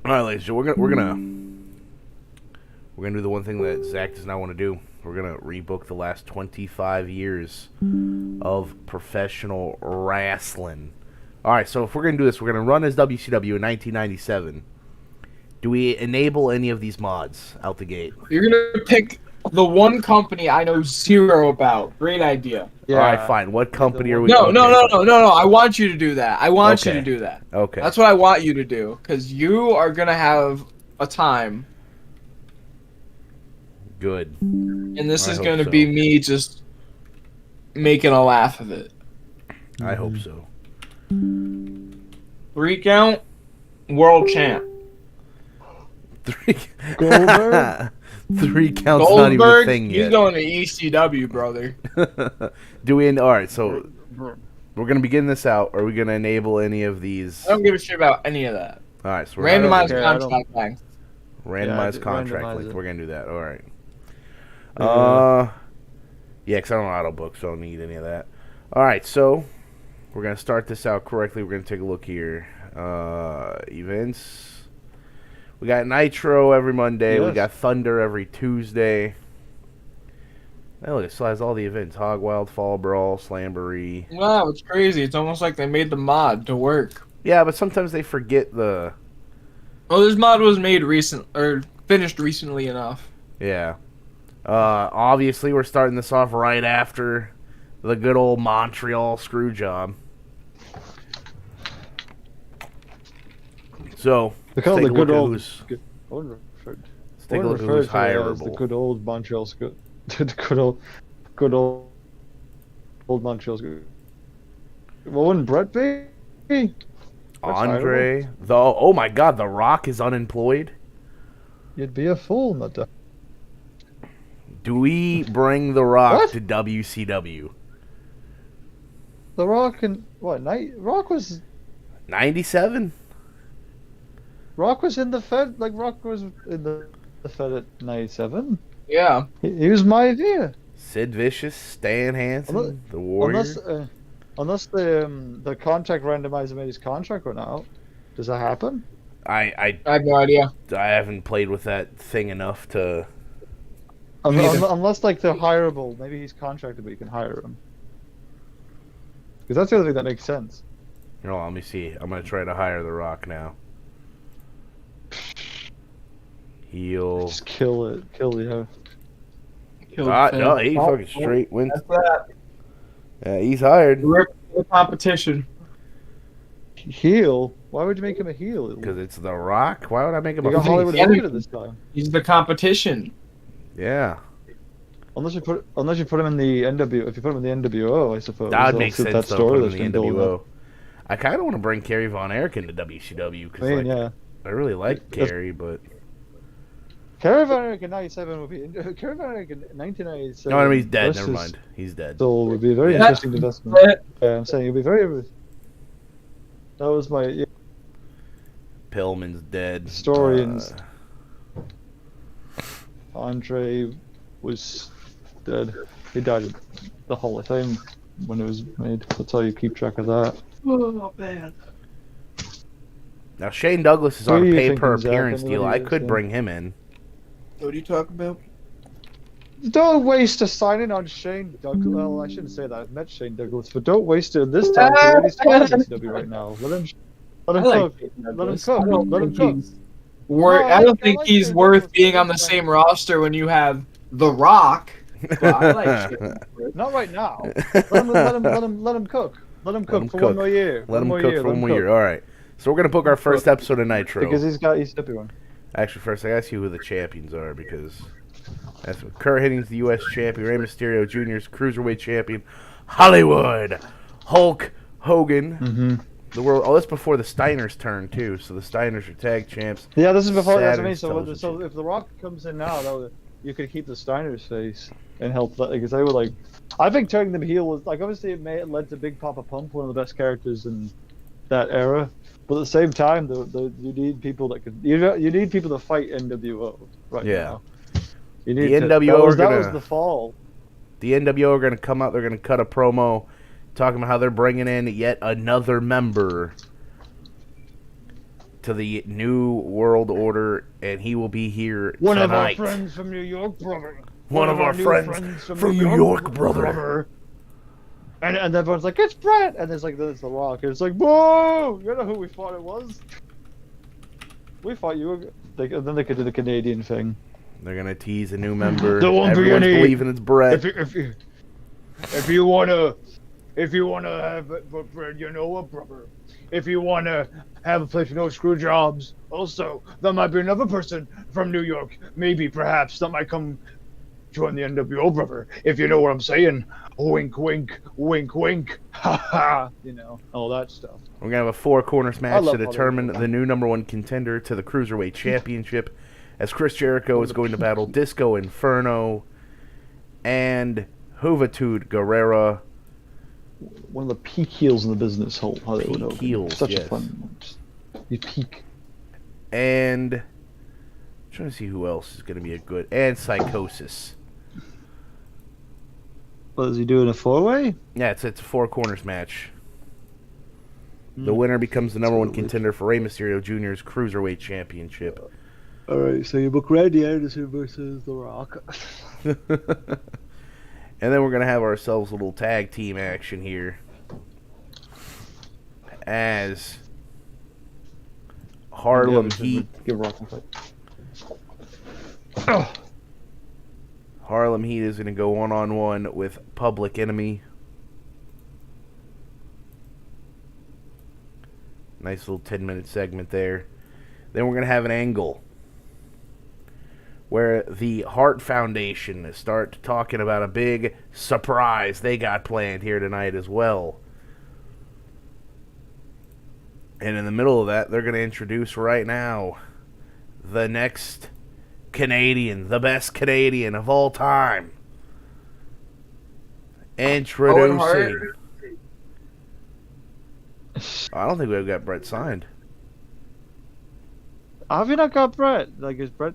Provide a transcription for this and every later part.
All right, ladies, so we're gonna do the one thing that Zach does not want to do. We're gonna rebook the last 25 years of professional wrestling. All right, so if we're gonna do this, we're gonna run as WCW in 1997. Do we enable any of these mods out the gate? You're gonna pick the one company I know zero about. Great idea. All right, fine. What company are we? No, okay. no. I want you to do that. I want you Okay. to do that. Okay. That's what I want you to do, because you are gonna have a time, Good. and this I is hope gonna so. be me just making a laugh of it. I hope so. 3 count, world champ. 3 Goldberg? 3 counts not even a Goldberg, thing he's yet. going to ECW, brother. Do we? All right, so we're gonna begin this out. Are we gonna enable any of these? I don't give a shit about any of that. All right, so we're not Randomized gonna- care, I don't- contract length. randomized Yeah, contract randomize length. it. We're gonna do that. All right. Yeah. Yeah, because I don't auto book, so I don't need any of that. All right, so we're gonna start this out correctly. We're gonna take a look here. Events. We got Nitro every Monday. We Yes. got Thunder every Tuesday. Oh, look, it still has all the events: Hog Wild, Fall Brawl, Slamboree. Wow, it's crazy. It's almost like they made the mod to work. Yeah, but sometimes they forget the. Well, this mod was made finished recently enough. Yeah. Obviously, we're starting this off right after the good old Montreal screw job. So, They call let's it take the a look good at old. who's, I wouldn't refer, let's I take a wouldn't look at refer who's to it as the hireable. good old Montreal's good. The good old Montreal's good. Well, wouldn't Brett be? That's Andre, oh my God, The Rock is unemployed. You'd be a fool not to. Do we bring The Rock What? to WCW? The Rock and what? Rock was 97? in the Fed. Like Rock was in the Fed at '97. Yeah. He was my idea. Sid Vicious, Stan Hansen, Unless- The Warrior. Unless the contract randomizer made his contract run out. Does that happen? I I have no idea. haven't played with that thing enough to. Unless like they're hireable, maybe he's contracted, but you can hire him. Because that's the other thing that makes sense. Hold on, let me see. I'm gonna try to hire The Rock now. Heel. Just kill it. Kill the. No, he Oh, fucking straight wins. That's that. Yeah, he's hired Rip the competition. Heel? Why would you make him a heel? because it's The Rock. Why would I make him You a got Hollywood face? Hogan at this time. He's the competition. Yeah, Unless you put him in the NW. If you put him in the NWO, I suppose. that would They'll make fit sense. That Though, story put that's him in been the building NWO. up. I kind of want to bring Kerry Von Erich into WCW I because mean, like, yeah. I really like That's- Kerry, but Kerry Von Erich in '97 would be. Kerry Von Erich in 1997. no, I mean he's dead. versus Never mind, he's dead. Still would be a very Yeah. interesting investment. But Yeah, I'm saying it'd be very. That was my. Yeah, Pillman's dead. Historians. Andre was dead. He died at the Hall of Fame when it was made. That's how you keep track of that. oh man. Now Shane Douglas is on Who a are you pay per thinking, Zach? appearance deal. I Anybody could else, bring him in. What are you talking about? Don't waste a signing on Shane Douglas. Well, I shouldn't say that. I've met Shane Douglas, but don't waste it this time. He's talking ECW right now. Let him cook. Let him cook. Let him cook. I don't think like he's Shane worth Douglas. being on the same roster when you have The Rock. But I like Shane. Not right now. Let him cook. Let him cook him for cook. one more year. Let him cook for one more year. All right. So we're gonna book our first episode of Nitro. Because he's got ECW one. Actually, first I gotta see who the champions are because that's what Kurt Henning's the U.S. champion, Rey Mysterio Jr.'s cruiserweight champion, Hollywood Hulk Hogan, Mm-hmm. the world. Oh, that's before the Steiners' turn too. So the Steiners are tag champs. Yeah, this is before that's Saturn's me. So television. if The Rock comes in now, you could keep the Steiner's face and help because they were like. I think turning them heel was like obviously it led to Big Papa Pump, one of the best characters in that era. But at the same time, you need people that could you need people to fight NWO right Yeah. now. You need The to, NWO that are was gonna- the fall. The NWO are gonna come out. They're gonna cut a promo talking about how they're bringing in yet another member to the New World Order, and he will be here One of our tonight. friends from New York, brother. One of our new friends from New York, brother. And everyone's like, it's Brett! And there's The Rock. And it's like, boo! You know who we thought it was? We thought you were... And then they could do the Canadian thing. They're gonna tease a new member. There won't be Everyone's any- believing it's Brett. If you wanna have Brett, you know what, brother? If you wanna have a place with no screw jobs, also, there might be another person from New York, maybe, perhaps, that might come join the NWO, brother, if you know what I'm saying. Wink, wink, wink, wink, ha ha, you know, all that stuff. We're gonna have a 4 corners match love to how they determine do that. the new #1 contender to the Cruiserweight Championship, as Chris Jericho is going to battle Disco Inferno and Juventud Guerrera. One of the peak heels in the business, Hollywood Peak Hogan. heels, Such yes. a fun. You peak. And I'm trying to see who else is gonna be a good, and Psychosis. What is he doing, a 4-way? Yeah, it's a 4 corners match. The winner becomes the #1 contender for Rey Mysterio Jr.'s Cruiserweight Championship. Alright, so you book Randy Anderson versus The Rock. And then we're going to have ourselves a little tag team action here. As Harlem Heat. Give Rock a fight. Harlem Heat is going to go one-on-one with Public Enemy. Nice little 10-minute segment there. Then we're going to have an angle where the Hart Foundation start talking about a big surprise they got planned here tonight as well. And in the middle of that, they're going to introduce right now the next Canadian, the best Canadian of all time. Introducing. I don't think we've got Brett signed. Have you not got Brett? Like, is Brett...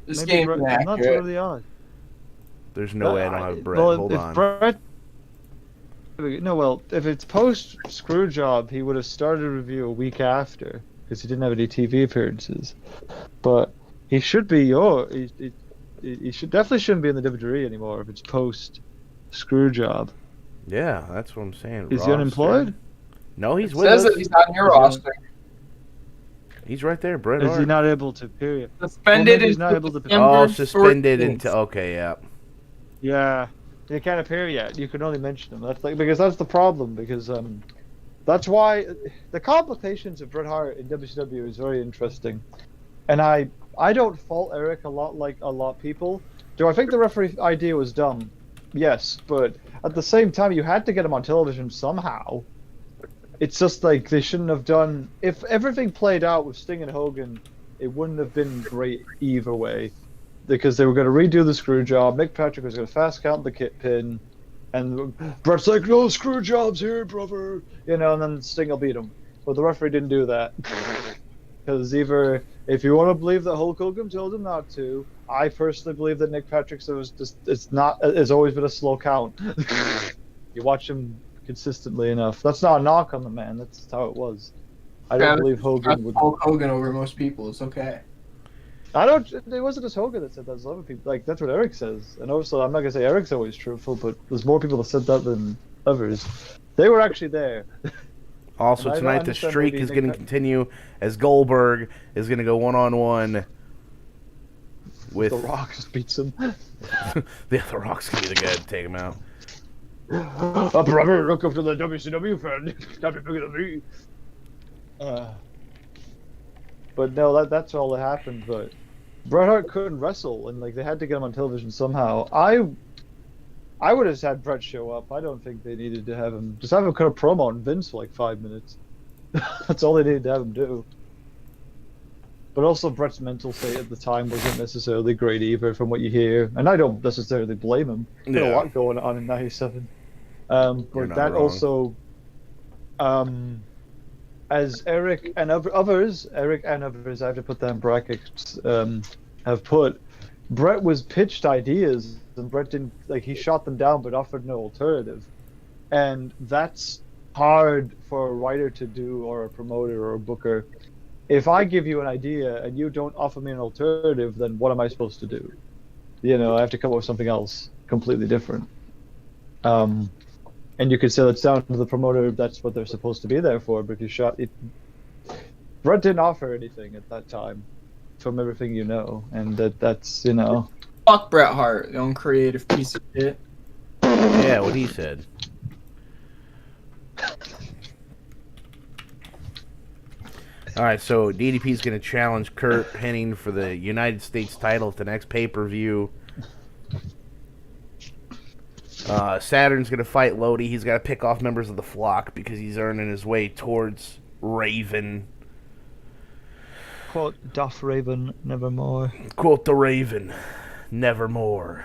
This maybe game's Brett, I'm not inaccurate. totally honest. There's no way I don't have Brett. Well, Hold if on. Brett... No, well, if it's post Screwjob, he would have started a review a week after, because he didn't have any TV appearances. But he should be he should definitely shouldn't be in the WWE anymore if it's post Screwjob. Yeah, that's what I'm saying. Is he Roster. unemployed? No, he's It with says us. that he's not in your Is he on- roster. He's right there, Bret Is Hart. he not able to? Period. Suspended maybe he's not until able to- December Oh, suspended 14th. into... Okay, yeah. Yeah, he can't appear yet. You can only mention him. That's because that's the problem. Because that's why the complications of Bret Hart in WCW is very interesting, and I don't fault Eric a lot like a lot of people. Do I think the referee idea was dumb? Yes, but at the same time, you had to get him on television somehow. It's just like they shouldn't have done. If everything played out with Sting and Hogan, it wouldn't have been great either way. Because they were going to redo the screw job. Nick Patrick was going to fast count the kit pin. And Bret's like, no screw jobs here, brother. You know, and then Sting will beat him. But the referee didn't do that. Because either, if you want to believe that Hulk Hogan told him not to, I personally believe that Nick Patrick said it's always been a slow count. You watch him consistently enough. That's not a knock on the man. That's how it was. I don't believe Hogan would. Hulk Hogan over most people. It's okay. I don't. It wasn't just Hogan that said that. There's other people. Like that's what Eric says. And also, I'm not gonna say Eric's always truthful, but there's more people that said that than others. They were actually there. Also, And I don't tonight the understand streak maybe is Nick going to Pat- continue as Goldberg is going to go one-on-one with... The Rock just beats him. The Rock's going to be the guy to take him out. Brother, look up to the WCW fan. Can't be bigger than me. But no, that's all that happened. But Bret Hart couldn't wrestle, and like they had to get him on television somehow. I would have just had Bret show up. I don't think they needed to have him. Just have him cut a promo on Vince for like 5 minutes. That's all they needed to have him do. But also, Bret's mental state at the time wasn't necessarily great either, from what you hear. And I don't necessarily blame him. There's a Yeah. lot going on in '97. You're But not that wrong. also, as Eric and others, I have to put that in brackets, have put, Bret was pitched ideas, and Bret didn't, like, he shot them down but offered no alternative. And that's hard for a writer to do, or a promoter, or a booker. if I give you an idea and you don't offer me an alternative, then what am I supposed to do? You know, I have to come up with something else completely different. And you could say that's down to the promoter. That's what they're supposed to be there for. But if you shot it, Brett didn't offer anything at that time, from everything you know, and that's you know. Fuck Bret Hart, the uncreative piece of shit. Yeah, what he said. All right, so DDP is going to challenge Kurt Hennig for the United States title at the next pay-per-view. Saturn's going to fight Lodi. He's got to pick off members of the flock because he's earning his way towards Raven. Quote, doth Raven nevermore. Quote the Raven, nevermore.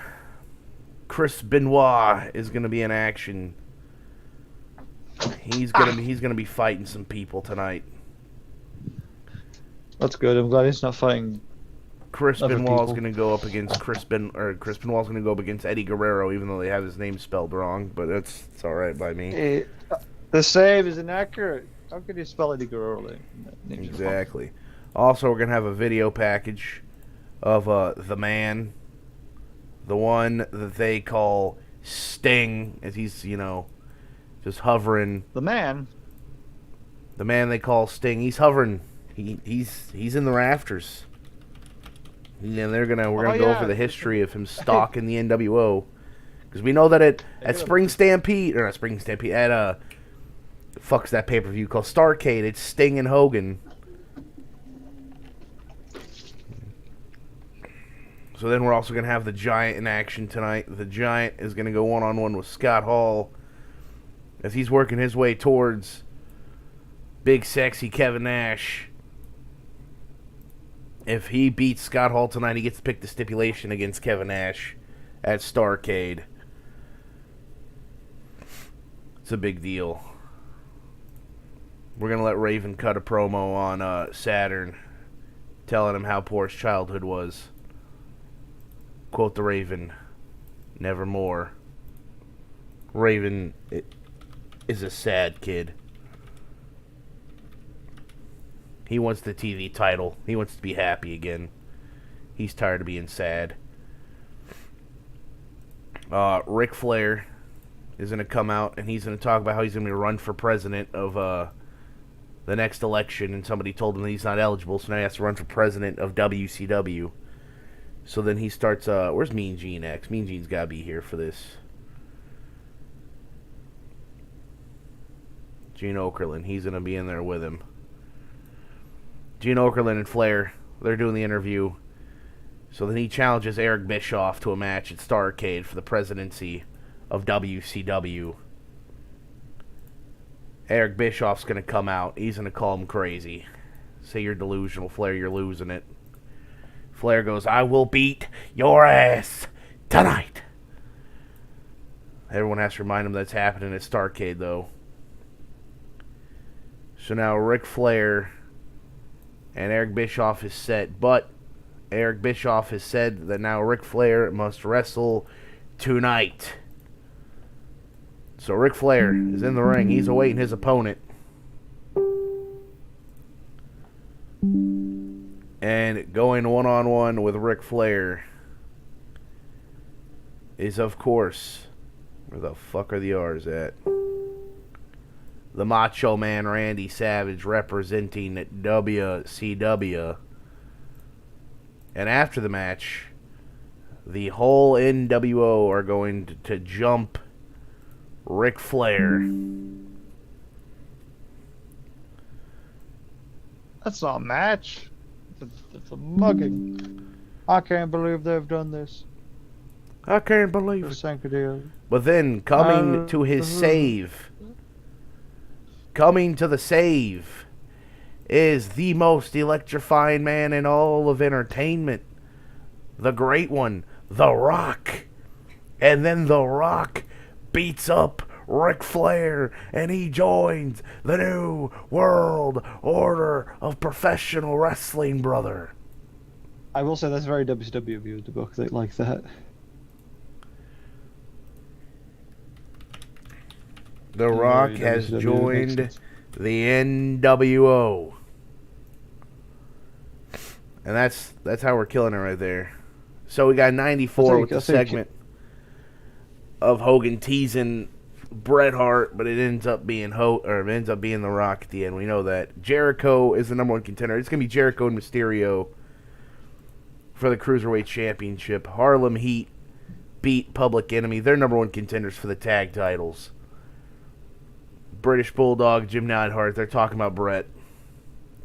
Chris Benoit is going to be in action. He's gonna be fighting some people tonight. That's good. I'm glad he's not fighting. Chris Other Benoit's people. gonna go up against Chris Benoit's gonna go up against Eddie Guerrero, even though they have his name spelled wrong. But it's all right by me. The save is inaccurate. How could you spell Eddie Guerrero? Exactly. Also, we're gonna have a video package of the man, the one that they call Sting, as he's just hovering. The man. The man they call Sting. He's hovering. He's in the rafters. And we're gonna go over the history of him stalking the NWO, because we know that at Spring Stampede, or not Spring Stampede, at fuck's that pay-per-view called Starrcade, it's Sting and Hogan. So then we're also gonna have the Giant in action tonight. The Giant is gonna go one-on-one with Scott Hall as he's working his way towards big sexy Kevin Nash. If he beats Scott Hall tonight, he gets to pick the stipulation against Kevin Nash at Starrcade. It's a big deal. We're going to let Raven cut a promo on Saturn, telling him how poor his childhood was. Quote the Raven, nevermore. Raven is a sad kid. He wants the TV title. He wants to be happy again. He's tired of being sad. Ric Flair is going to come out, and he's going to talk about how he's going to run for president of the next election, and somebody told him that he's not eligible, so now he has to run for president of WCW. So then he starts, where's Mean Gene X? Mean Gene's got to be here for this. Gene Okerlund, he's going to be in there with him. Gene Okerlund and Flair, they're doing the interview. So then he challenges Eric Bischoff to a match at Starrcade for the presidency of WCW. Eric Bischoff's going to come out. He's going to call him crazy. Say you're delusional, Flair, you're losing it. Flair goes, I will beat your ass tonight. Everyone has to remind him that's happening at Starrcade, though. So now Ric Flair and Eric Bischoff is set, but Eric Bischoff has said that now Ric Flair must wrestle tonight. So Ric Flair is in the ring. He's awaiting his opponent. And going one-on-one with Ric Flair is, of course, where the fuck are the R's at? The Macho Man Randy Savage representing WCW. And after the match, the whole NWO are going to jump Ric Flair. That's not a match. It's a mugging. I can't believe they've done this. I can't believe For it. Sancadillo. But then, coming to his save, coming to the save, is the most electrifying man in all of entertainment. The great one, The Rock. And then The Rock beats up Ric Flair, and he joins the New World Order of Professional Wrestling, brother. I will say that's very WCW view of the book like that. The Rock Very has WCW, joined makes sense. the NWO. And that's how we're killing it right there. So we got 94 I with the think- segment of Hogan teasing Bret Hart, but it ends up being it ends up being The Rock at the end. We know that Jericho is the number one contender. It's gonna be Jericho and Mysterio for the Cruiserweight Championship. Harlem Heat beat Public Enemy. They're number one contenders for the tag titles. British Bulldog, Jim Neidhart, they're talking about Bret.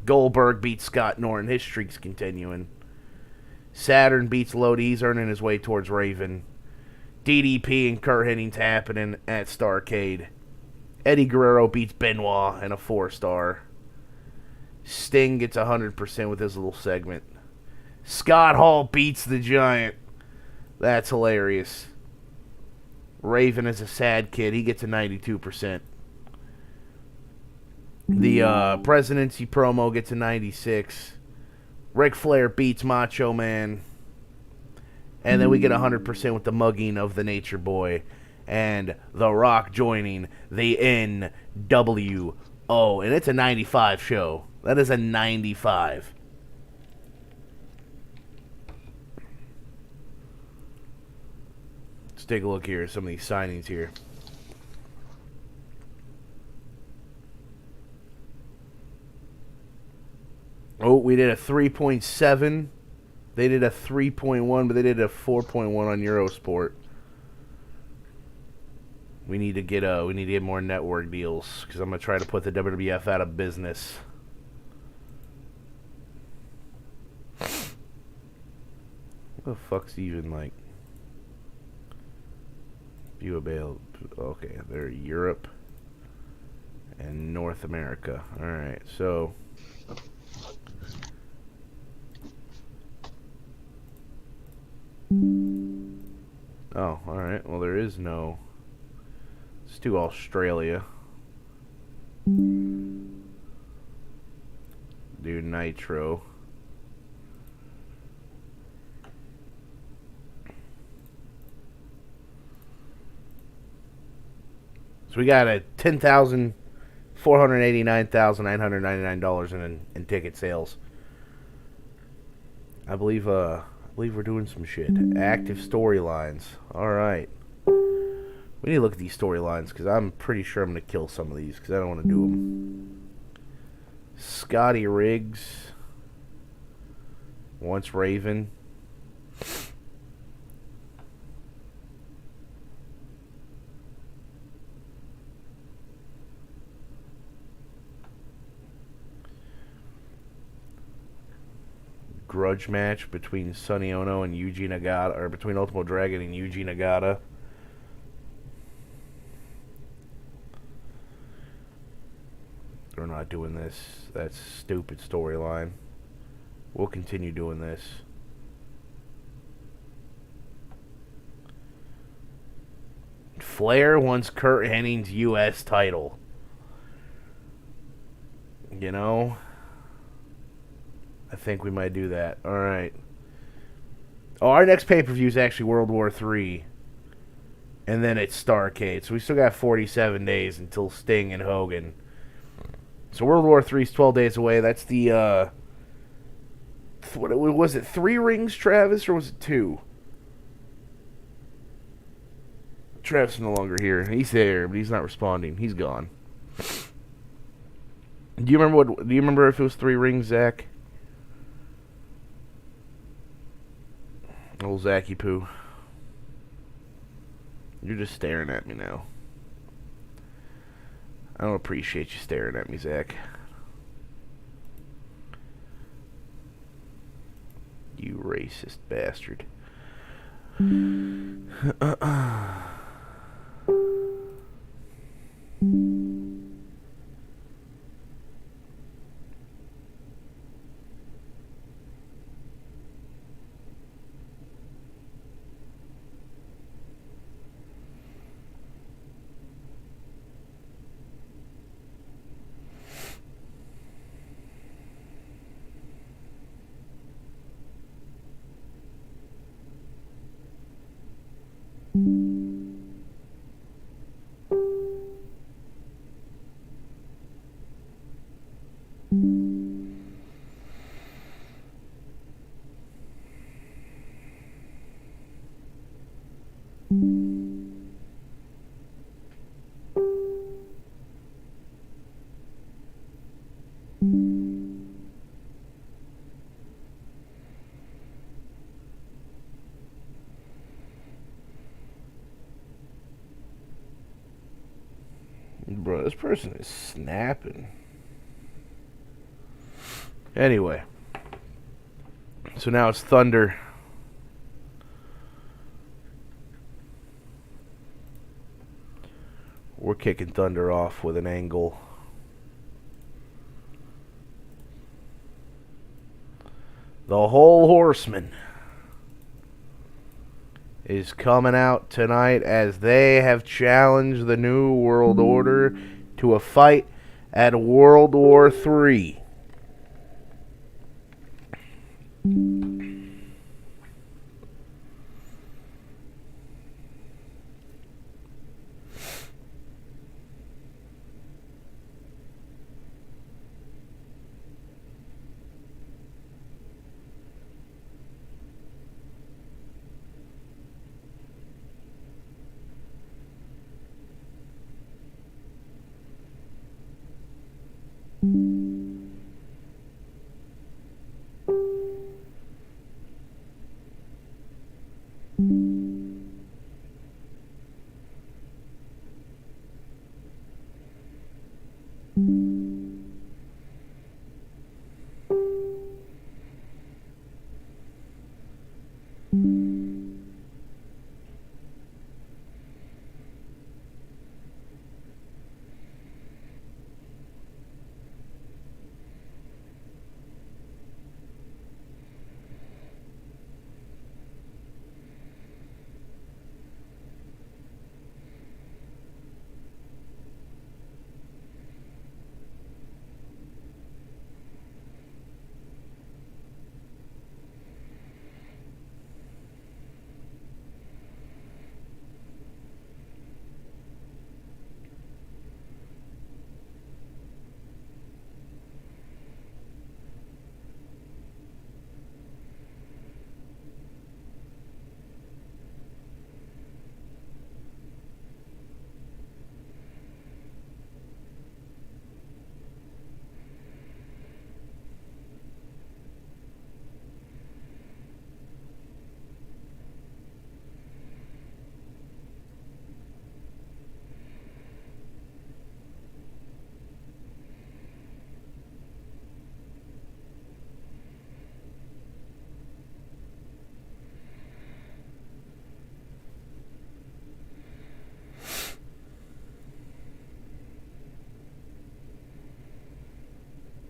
Goldberg beats Scott Norton. His streak's continuing. Saturn beats Lodi. He's earning his way towards Raven. DDP and Kurt Henning's happening at Starrcade. Eddie Guerrero beats Benoit in a 4-star. Sting gets 100% with his little segment. Scott Hall beats the Giant. That's hilarious. Raven is a sad kid. He gets a 92%. The presidency promo gets a 96. Ric Flair beats Macho Man. And then we get 100% with the mugging of the Nature Boy. And The Rock joining the NWO. And it's a 95 show. That is a 95. Let's take a look here at some of these signings here. Oh, we did a 3.7. They did a 3.1, but they did a 4.1 on Eurosport. We need to get more network deals because I'm gonna try to put the WWF out of business. What the fuck's even like? View available. Okay, they're Europe and North America. All right, so. Oh, alright. Well, there is no... Let's do Australia. Do Nitro. So we got a $10,489,999 in ticket sales. I believe we're doing some shit. Active storylines. Alright. We need to look at these storylines because I'm pretty sure I'm going to kill some of these because I don't want to do them. Scotty Riggs. Once Raven. Grudge match between Sonny Ono and Yuji Nagata, or between Ultimo Dragon and Yuji Nagata. We're not doing this. That's stupid storyline. We'll continue doing this. Flair wants Kurt Henning's U.S. title. You know? I think we might do that. Alright. Oh, our next pay-per-view is actually World War III. And then it's Starrcade. So we still got 47 days until Sting and Hogan. So World War III is 12 days away. That's the, what was it, 3 rings, Travis, or was it 2? Travis is no longer here. He's there, but he's not responding. He's gone. Do you remember if it was 3 rings, Zach? Old Zachy Poo. You're just staring at me now. I don't appreciate you staring at me, Zach. You racist bastard. Bro, this person is snapping. Anyway. So now it's Thunder. We're kicking Thunder off with an angle. The whole Horseman is coming out tonight as they have challenged the New World Order to a fight at World War III.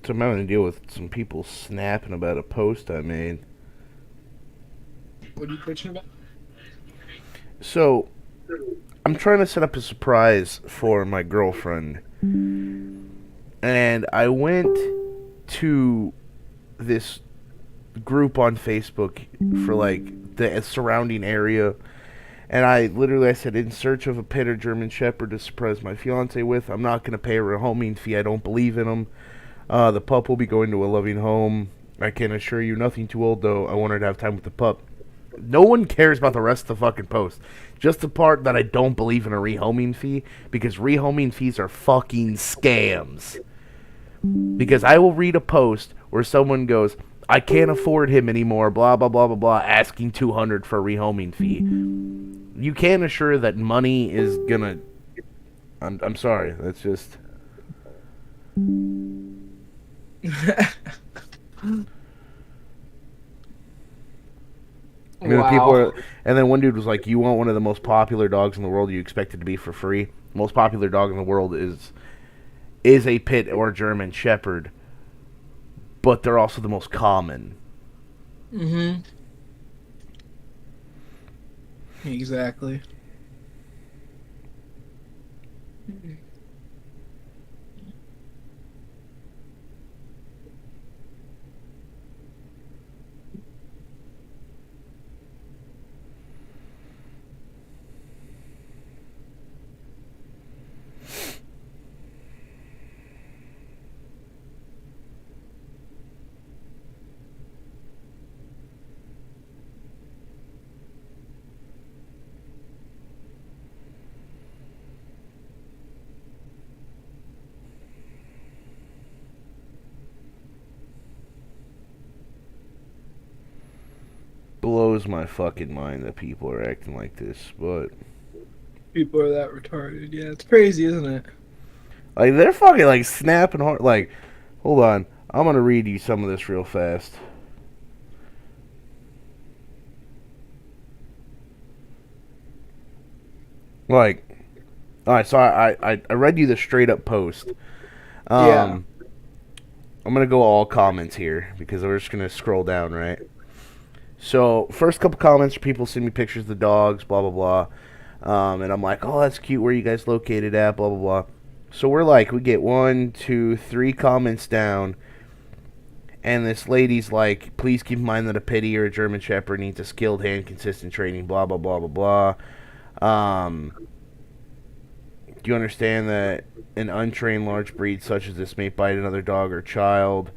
So I'm having to deal with some people snapping about a post I made. What are you bitching about? So, I'm trying to set up a surprise for my girlfriend. And I went to this group on Facebook for like the surrounding area. And I said, in search of a pit or German Shepherd to surprise my fiance with. I'm not going to pay her a homing fee. I don't believe in them. The pup will be going to a loving home. I can assure you, nothing too old, though. I want her to have time with the pup. No one cares about the rest of the fucking post. Just the part that I don't believe in a rehoming fee, because rehoming fees are fucking scams. Because I will read a post where someone goes, I can't afford him anymore, blah, blah, blah, blah, blah, asking $200 for a rehoming fee. You can't assure that money is gonna... I'm sorry, that's just... I mean, Wow. people are, and then one dude was like, "You want one of the most popular dogs in the world? You expect it to be for free? The most popular dog in the world is a pit or German Shepherd, but they're also the most common." Mm-hmm. Exactly. blows my fucking mind that people are acting like this, but People are that retarded. Yeah, it's crazy, isn't it? like they're fucking like snapping hard. Like, hold on, I'm gonna read you some of this real fast. Like, all right, so I read you the straight up post. Yeah. I'm gonna go all comments here because we're just gonna scroll down, right? So first couple comments are people send me pictures of the dogs, blah blah blah, and I'm like, oh, that's cute. Where are you guys located at? Blah blah blah. So we get 1, 2, 3 comments down, and this lady's like, please keep in mind that a pitty or a German Shepherd needs a skilled hand, consistent training, blah blah blah blah blah. Do you understand that an untrained large breed such as this may bite another dog or child?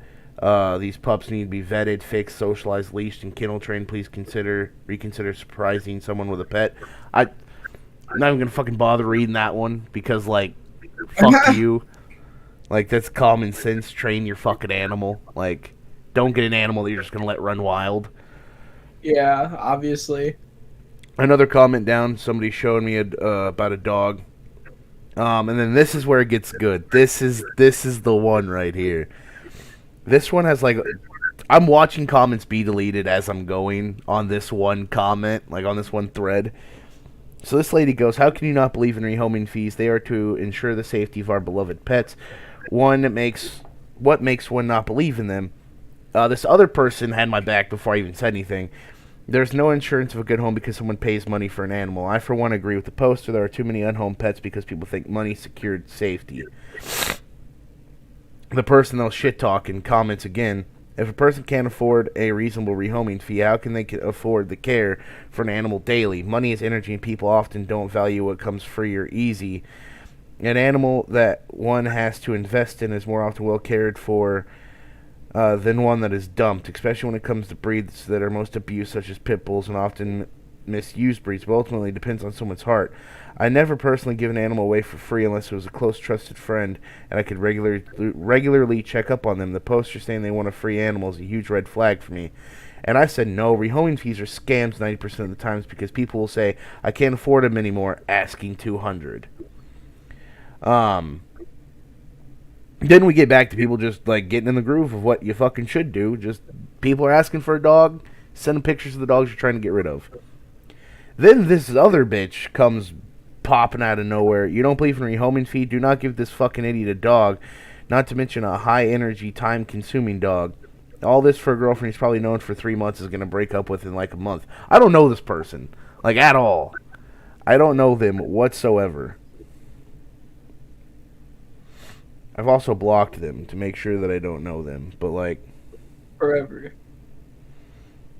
These pups need to be vetted, fixed, socialized, leashed, and kennel trained. Please reconsider surprising someone with a pet. I'm not even gonna fucking bother reading that one because, like, fuck you. Like, that's common sense. Train your fucking animal. Like, don't get an animal that you're just gonna let run wild. Yeah, obviously. Another comment down. Somebody showing me about a dog. And then this is where it gets good. This is the one right here. This one has like, I'm watching comments be deleted as I'm going on this one comment, like on this one thread. So this lady goes, how can you not believe in rehoming fees? They are to ensure the safety of our beloved pets. What makes one not believe in them? This other person had my back before I even said anything. There's no insurance of a good home because someone pays money for an animal. I, for one, agree with the poster. There are too many unhomed pets because people think money secured safety. The person they'll shit talk and comments again. If a person can't afford a reasonable rehoming fee, how can they afford the care for an animal daily? Money is energy, and people often don't value what comes free or easy. An animal that one has to invest in is more often well cared for than one that is dumped, especially when it comes to breeds that are most abused, such as pit bulls and often misused breeds, but ultimately it depends on someone's heart. I never personally give an animal away for free unless it was a close, trusted friend and I could regularly check up on them. The poster saying they want a free animal is a huge red flag for me. And I said no, rehoming fees are scams 90% of the times because people will say, I can't afford them anymore, asking $200. Then we get back to people just like getting in the groove of what you fucking should do. Just people are asking for a dog, send them pictures of the dogs you're trying to get rid of. Then this other bitch comes popping out of nowhere. You don't believe in rehoming fee? Do not give this fucking idiot a dog. Not to mention a high energy, time consuming dog. All this for a girlfriend he's probably known for 3 months is gonna break up with in like a month. I don't know this person. Like at all. I don't know them whatsoever. I've also blocked them to make sure that I don't know them. But, like... Forever.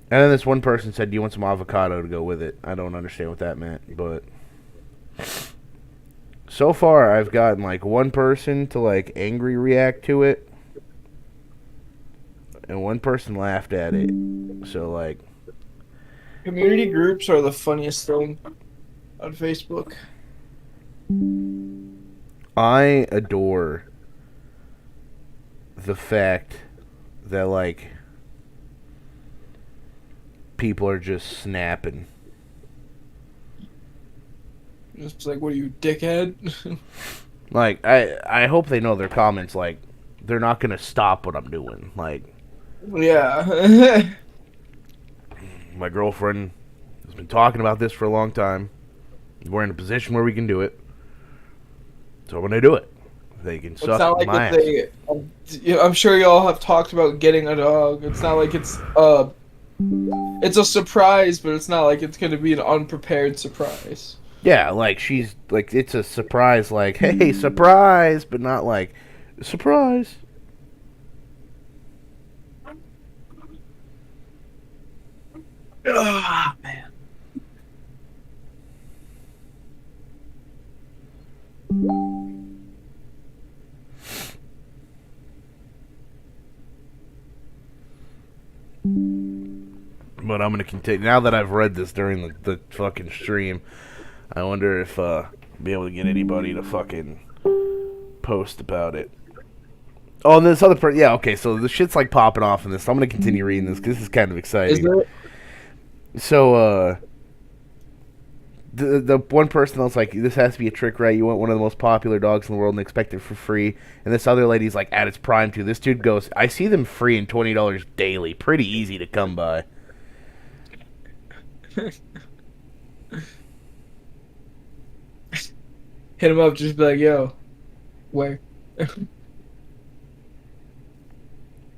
And then this one person said, do you want some avocado to go with it? I don't understand what that meant, but... So far, I've gotten, like, one person to, like, angry react to it. And one person laughed at it. So, like... Community groups are the funniest thing on Facebook. I adore the fact that, like, people are just snapping. It's like, what are you, dickhead? Like, I hope they know their comments, like, they're not going to stop what I'm doing. Like, Yeah. my girlfriend has been talking about this for a long time. We're in a position where we can do it. So when they do it, they can It's suck not like my if ass. I'm sure y'all have talked about getting a dog. It's not like it's a surprise, but it's not like it's gonna be an unprepared surprise. Yeah, like, she's, like, it's a surprise, like, hey, surprise, but not like, surprise. Ah, man. But I'm gonna continue. Now that I've read this during the fucking stream, I wonder if I'll be able to get anybody to fucking post about it. Oh, and this other person, yeah, okay, so the shit's like popping off in this. So I'm gonna continue reading this because this is kind of exciting. Is it? So, the one person that's like, this has to be a trick, right? You want one of the most popular dogs in the world and expect it for free. And this other lady's like, at its prime, too. This dude goes, I see them free and $20 daily. Pretty easy to come by. Hit him up, just be like, yo, where?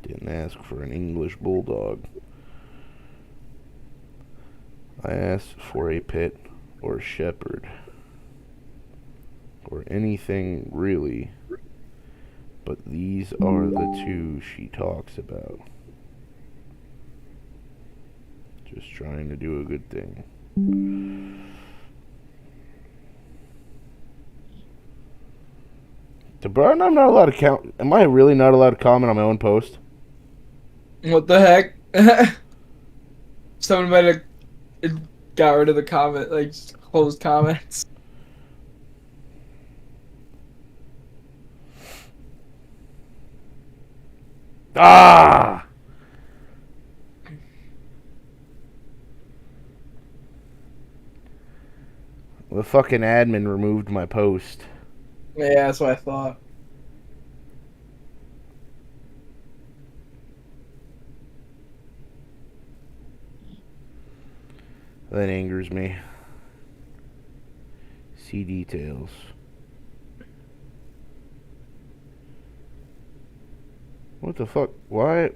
Didn't ask for an English bulldog. I asked for a pit or shepherd. Or anything really. But these are the two she talks about. Just trying to do a good thing. But I'm not allowed to count. Am I really not allowed to comment on my own post? What the heck? Someone might have got rid of the comment, like, just closed comments. Ah! The fucking admin removed my post. Yeah, that's what I thought. That angers me. See details. What the fuck? Why?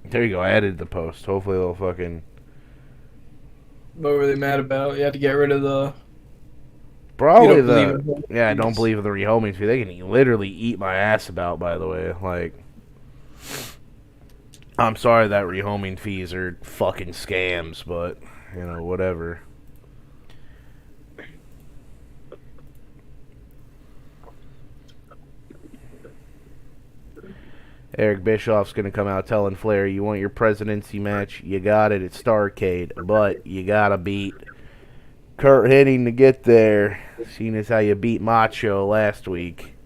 There you go. I added the post. Hopefully they'll fucking... What were they mad about? You had to get rid of the... Probably You don't believe the... in Yeah, I don't fees. believe in the rehoming fee. They can literally eat my ass about, by the way. Like... I'm sorry that rehoming fees are fucking scams, but, you know, whatever. Eric Bischoff's going to come out telling Flair, you want your presidency match? You got it at Starrcade, but you got to beat Kurt Hennig to get there, seeing as how you beat Macho last week.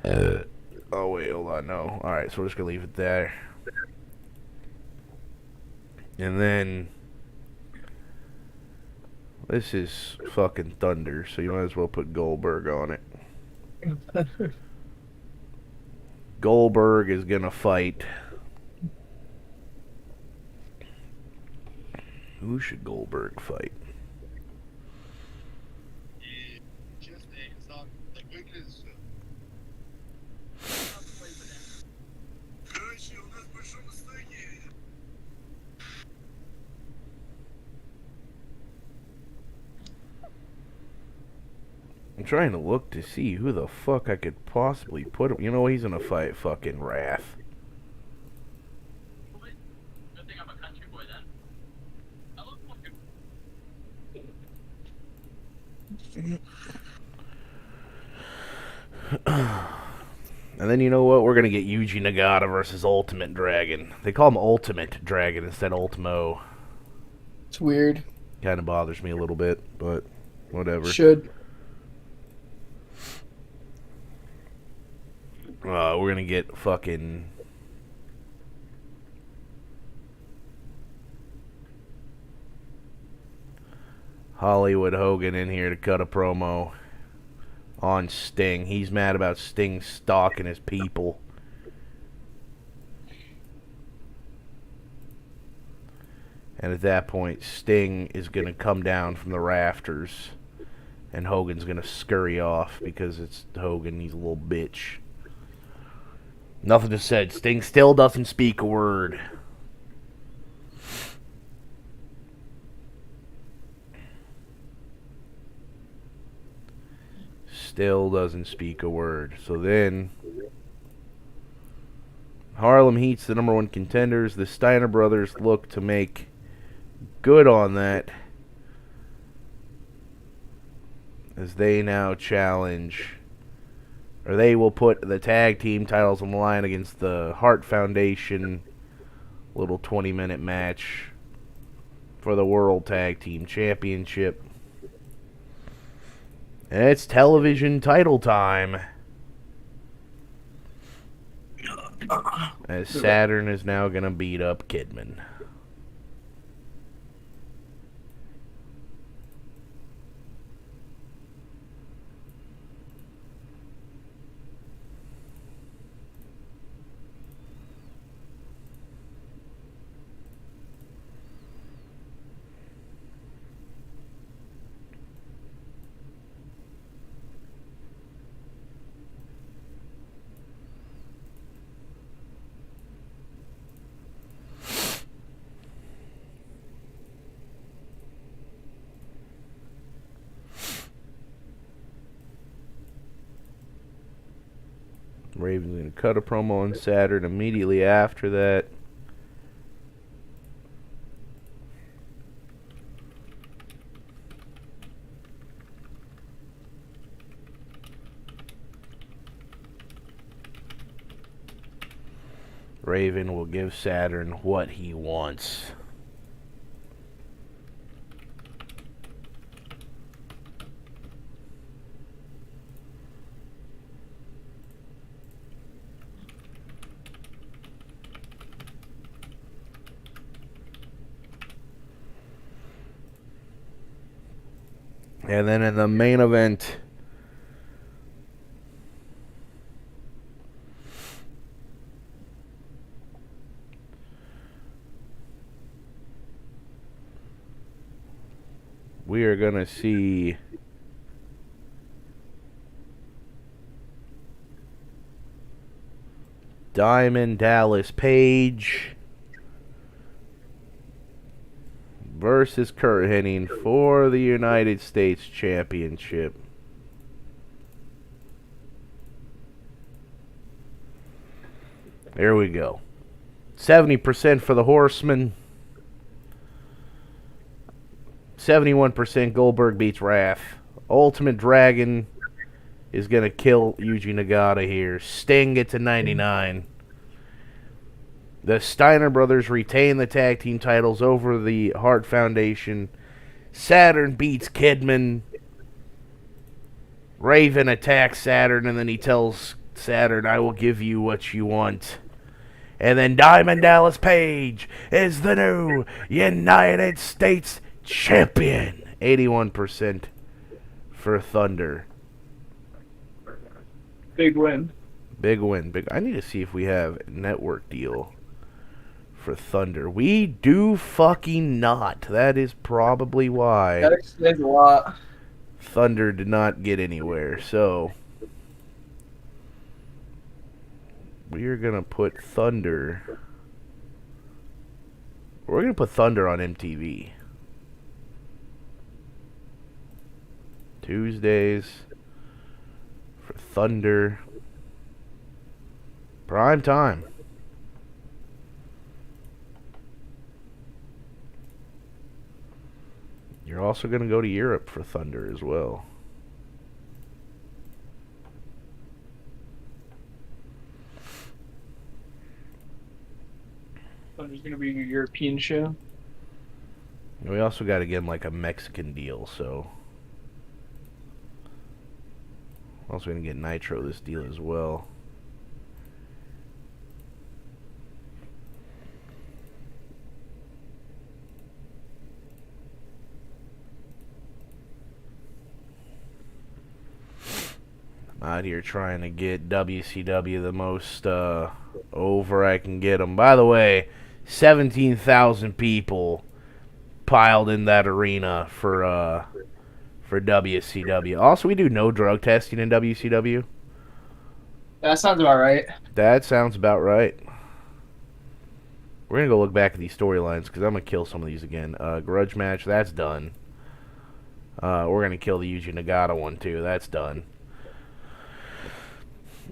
Oh, wait, hold on, no. Alright, so we're just going to leave it there. And then... This is fucking thunder, so you might as well put Goldberg on it. Goldberg is gonna fight. Who should Goldberg fight? I'm trying to look to see who the fuck I could possibly put him. You know, he's gonna fight fucking Wrath. And then you know what? We're gonna get Yuji Nagata versus Ultimate Dragon. They call him Ultimate Dragon instead of Ultimo. It's weird. Kind of bothers me a little bit, but whatever. Should. We're gonna get fucking... Hollywood Hogan in here to cut a promo on Sting. He's mad about Sting stalking his people. And at that point, Sting is going to come down from the rafters. And Hogan's going to scurry off because it's Hogan. He's a little bitch. Nothing is said. Sting still doesn't speak a word. Still doesn't speak a word. So then, Harlem Heat's the #1 contenders. The Steiner brothers look to make good on that, as they now challenge or they will put the tag team titles on the line against the Hart Foundation. Little 20-minute match for the World Tag Team Championship. And it's television title time. As Saturn is now going to beat up Kidman. Raven's going to cut a promo on Saturn immediately after that. Raven will give Saturn what he wants. And then in the main event, we are going to see Diamond Dallas Page versus Kurt Hennig for the United States Championship. There we go. 70% for the Horseman. 71% Goldberg beats Wrath. Ultimate Dragon is going to kill Yuji Nagata here. Sting gets a 99. The Steiner brothers retain the tag team titles over the Hart Foundation. Saturn beats Kidman. Raven attacks Saturn, and then he tells Saturn, I will give you what you want. And then Diamond Dallas Page is the new United States Champion. 81% for Thunder. Big win. Big win. I need to see if we have a network deal for Thunder. We do fucking not. That is probably why That explains a lot. Thunder did not get anywhere. So we are gonna put Thunder. We're gonna put Thunder on MTV. Tuesdays for Thunder. Prime time. You're also going to go to Europe for Thunder as well. Thunder's gonna be a European show. And we also got to get him like a Mexican deal, so. Also going to get Nitro this deal as well. Out here trying to get WCW the most over I can get them. By the way, 17,000 people piled in that arena for WCW. Also, we do no drug testing in WCW. That sounds about right. That sounds about right. We're going to go look back at these storylines because I'm going to kill some of these again. Grudge match, that's done. We're going to kill the Yuji Nagata one too. That's done.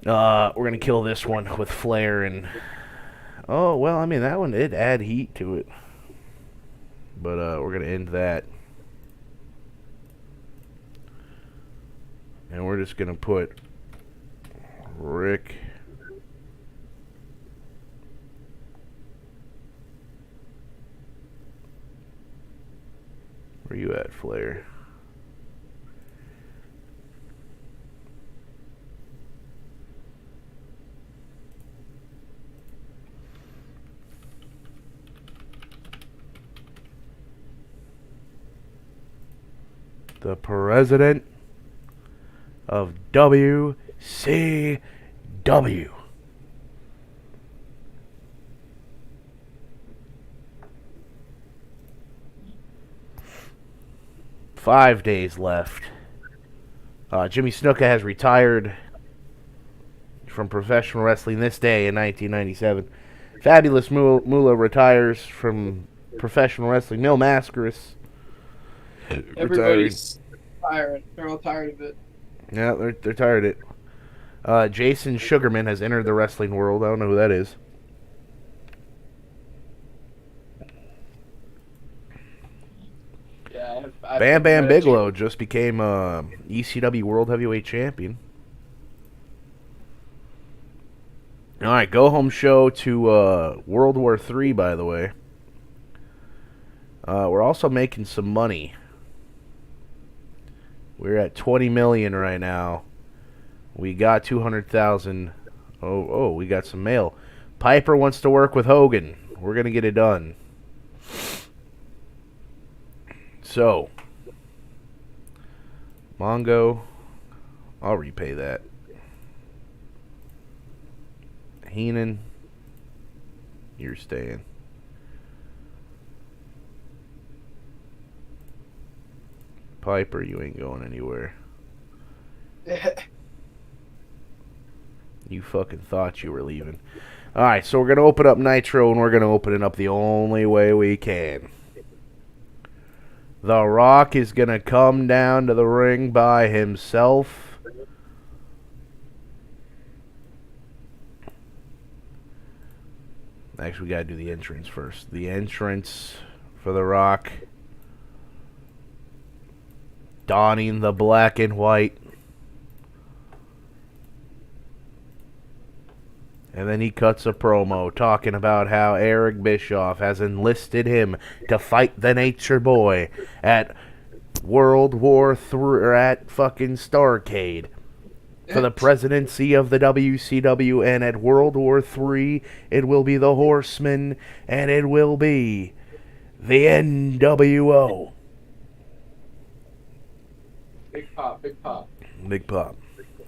We're going to kill this one with Flair and... Oh, well, I mean, that one did add heat to it. But we're going to end that. And we're just going to put Rick. Where you at, Flair? The president of WCW. 5 days left. Jimmy Snuka has retired from professional wrestling this day in 1997. Fabulous Moolah retires from professional wrestling. Mil Mascaris retiring. Everybody's tired. They're all tired of it. Yeah, they're tired of it. Jason Sugarman has entered the wrestling world. I don't know who that is. Yeah, Bam Bam Bigelow just became ECW World Heavyweight Champion. All right, go home show to World War III, by the way. We're also making some money. We're at 20 million right now. We got 200,000. Oh, we got some mail. Piper wants to work with Hogan. We're gonna get it done. So, Mongo, I'll repay that. Heenan, you're staying. Piper, you ain't going anywhere. You fucking thought you were leaving. Alright, so we're going to open up Nitro, and we're going to open it up the only way we can. The Rock is going to come down to the ring by himself. Actually, we got to do the entrance first. The entrance for The Rock. Donning the black and white. And then he cuts a promo talking about how Eric Bischoff has enlisted him to fight the Nature Boy at World War III, or at fucking Starrcade, for the presidency of the WCW. And at World War III, it will be the Horsemen, and it will be the NWO. Big pop, big pop. Big pop.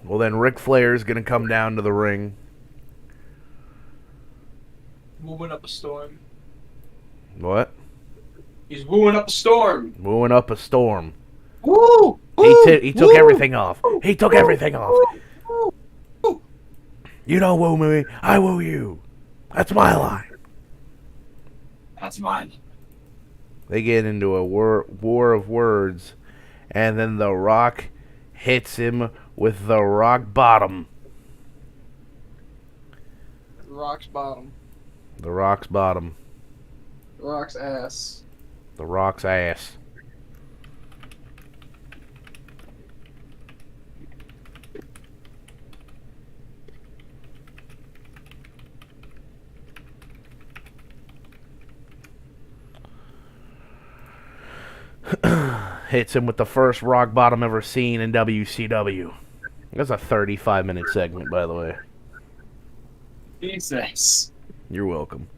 Well, then Ric Flair is going to come down to the ring. Moving up a storm. What? He's wooing up a storm. Wooing up a storm. Woo! He took everything off. He took everything off. You don't woo me, I woo you. That's my line. That's mine. They get into a war of words, and then The Rock hits him with the rock bottom. Rock's bottom. The Rock's bottom. Rock's ass. The Rock's ass. Hits him with the first rock bottom ever seen in WCW. That's a 35-minute segment, by the way. Jesus. You're welcome.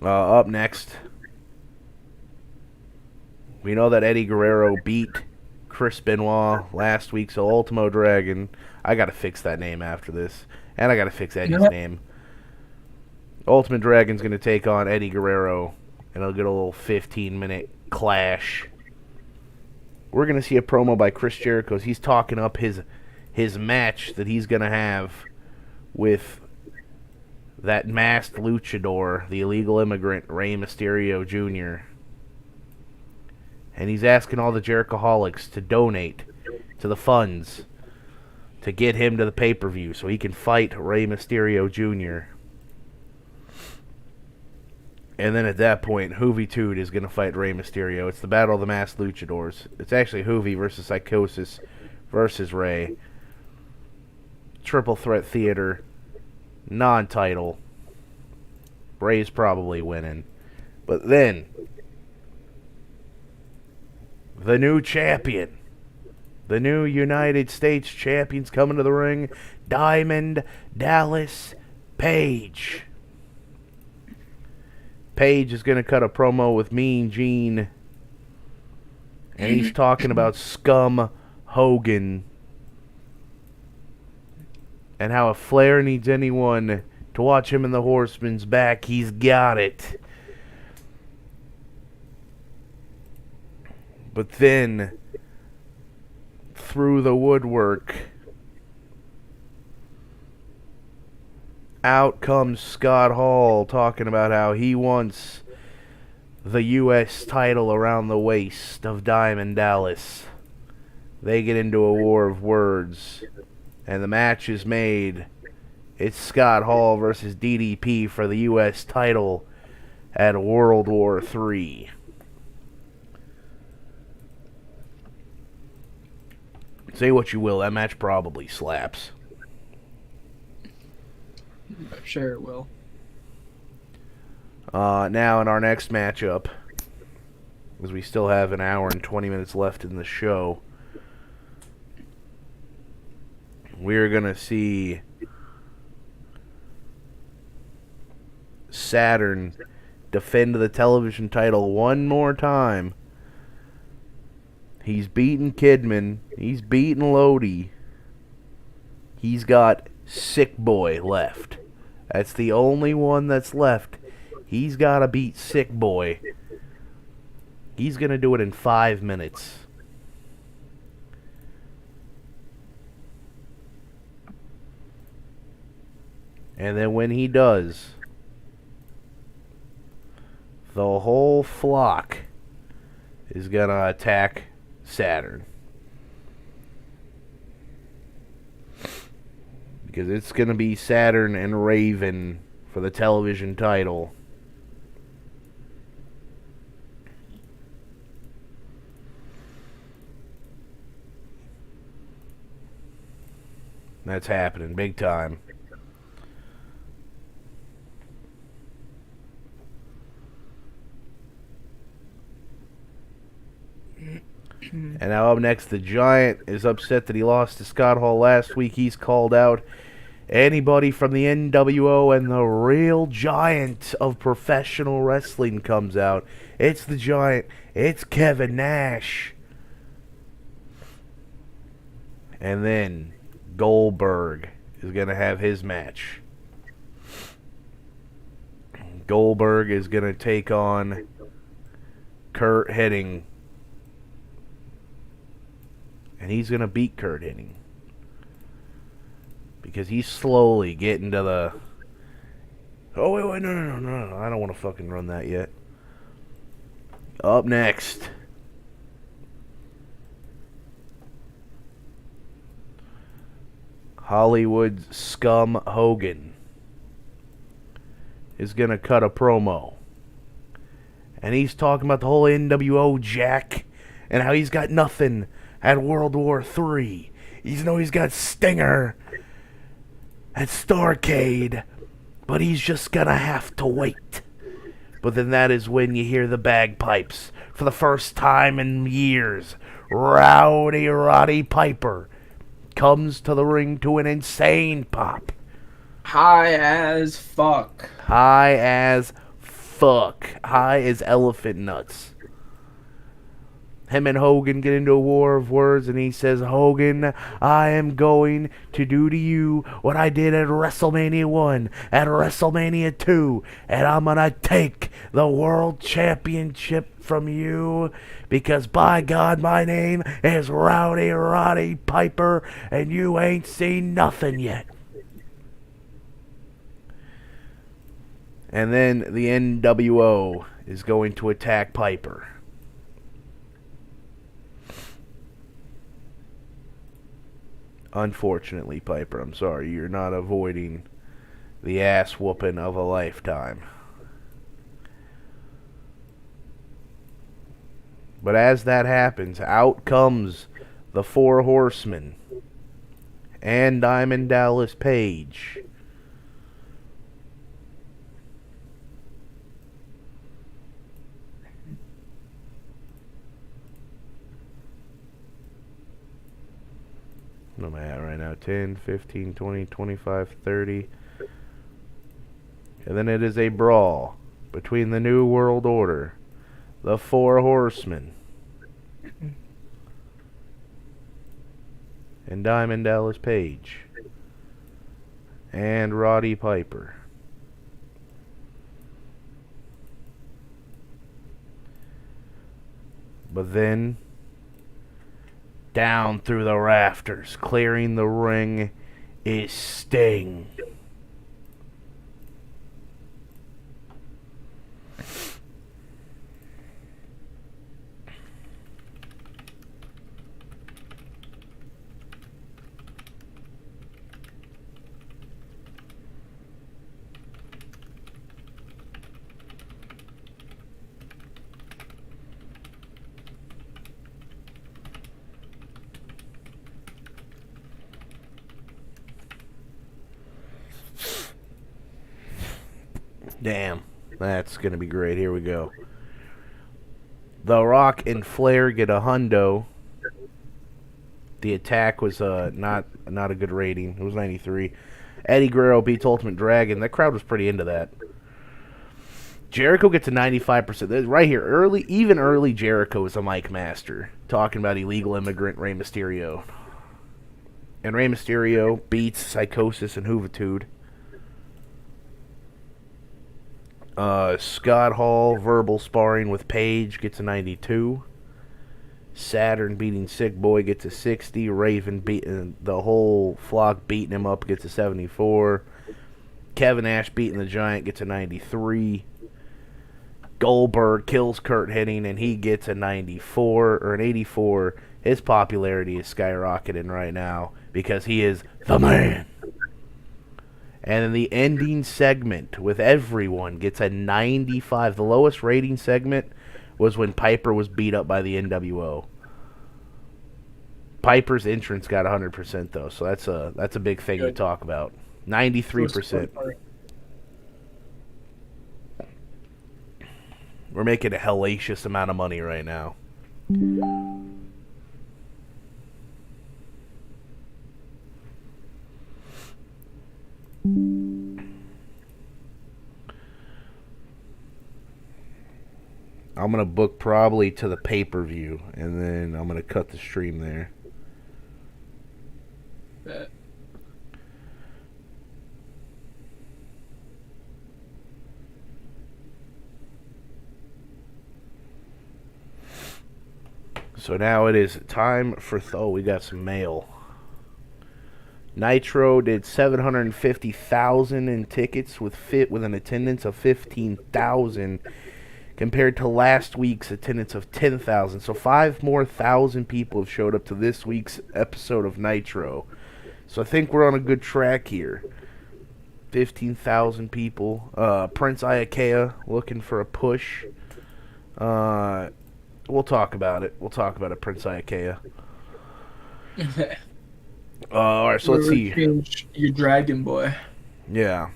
Up next, we know that Eddie Guerrero beat Chris Benoit last week, so Ultimo Dragon. I gotta fix that name after this, and I gotta fix Eddie's name. Ultimate Dragon's gonna take on Eddie Guerrero, and it'll get a little 15-minute clash. We're gonna see a promo by Chris Jericho as he's talking up his match that he's gonna have with that masked luchador, the illegal immigrant, Rey Mysterio Jr. And he's asking all the Jerichoholics to donate to the funds to get him to the pay-per-view so he can fight Rey Mysterio Jr. And then at that point, Hoovy Toot is going to fight Rey Mysterio. It's the Battle of the Masked Luchadors. It's actually Hoovy versus Psychosis versus Rey. Triple Threat Theater, non-title. Bray's probably winning. But then, the new champion, the new United States champions coming to the ring, Diamond Dallas Page. Page is going to cut a promo with Mean Gene, and he's talking about Scum Hogan and how if Flair needs anyone to watch him in the Horseman's back, he's got it. But then, through the woodwork, out comes Scott Hall talking about how he wants the U.S. title around the waist of Diamond Dallas. They get into a war of words, and the match is made. It's Scott Hall versus DDP for the U.S. title at World War III. Say what you will, that match probably slaps. I'm sure it will. Now in our next matchup, because we still have an hour and 20 minutes left in the show, we're going to see Saturn defend the television title one more time. He's beaten Kidman. He's beaten Lodi. He's got Sick Boy left. That's the only one that's left. He's got to beat Sick Boy. He's going to do it in 5 minutes. And then when he does, the whole flock is going to attack Saturn. Because it's going to be Saturn and Raven for the television title. That's happening big time. And now up next, the Giant is upset that he lost to Scott Hall last week. He's called out. Anybody from the NWO and the real giant of professional wrestling comes out. It's the Giant. It's Kevin Nash. And then Goldberg is going to have his match. Goldberg is going to take on Kurt Hennig. And he's going to beat Kurt Hennig. Because he's slowly getting to the... Oh, wait, no. I don't want to fucking run that yet. Up next. Hollywood's Scum Hogan is going to cut a promo. And he's talking about the whole NWO Jack and how he's got nothing at World War III. He's got Stinger at Starrcade, but he's just gonna have to wait. But then that is when you hear the bagpipes. For the first time in years, Rowdy Roddy Piper comes to the ring to an insane pop. High as fuck. High as fuck. High as elephant nuts. Him and Hogan get into a war of words, and he says, Hogan, I am going to do to you what I did at WrestleMania 1, at WrestleMania 2, and I'm going to take the World Championship from you, because by God, my name is Rowdy Roddy Piper, and you ain't seen nothing yet. And then the NWO is going to attack Piper. Unfortunately, Piper, I'm sorry, you're not avoiding the ass whooping of a lifetime. But as that happens, out comes the Four Horsemen. and Diamond Dallas Page. What am I at right now? 10, 15, 20, 25, 30. And then it is a brawl between the New World Order, the Four Horsemen, and Diamond Dallas Page, and Roddy Piper. But then, down through the rafters, clearing the ring, is Sting. Damn, that's going to be great. Here we go. The Rock and Flair get a hundo. The Attack was not a good rating. It was 93. Eddie Guerrero beats Ultimate Dragon. That crowd was pretty into that. Jericho gets a 95%. Right here, early Jericho is a mic master. Talking about illegal immigrant Rey Mysterio. And Rey Mysterio beats Psychosis and Juventud. Scott Hall verbal sparring with Page gets a 92. Saturn beating Sick Boy gets a 60. Raven beating the whole flock beating him up gets a 74. Kevin Nash beating the Giant gets a 93. Goldberg kills Kurt Hennig and he gets a 94 or an 84. His popularity is skyrocketing right now because he is the man. And then the ending segment with everyone gets a 95. The lowest rating segment was when Piper was beat up by the NWO. Piper's entrance got 100% though, so that's a big thing to talk about. 93%. We're making a hellacious amount of money right now. I'm going to book probably to the pay-per-view, and then I'm going to cut the stream there. Bet. So now it is time for... Oh, we got some mail. Nitro did 750,000 in tickets with an attendance of 15,000 compared to last week's attendance of 10,000. So 5,000 more people have showed up to this week's episode of Nitro. So I think we're on a good track here. 15,000 people. Prince Iakea looking for a push. We'll talk about it. Prince Iakea. Alright, so let's see. Your Dragon Boy. Yeah.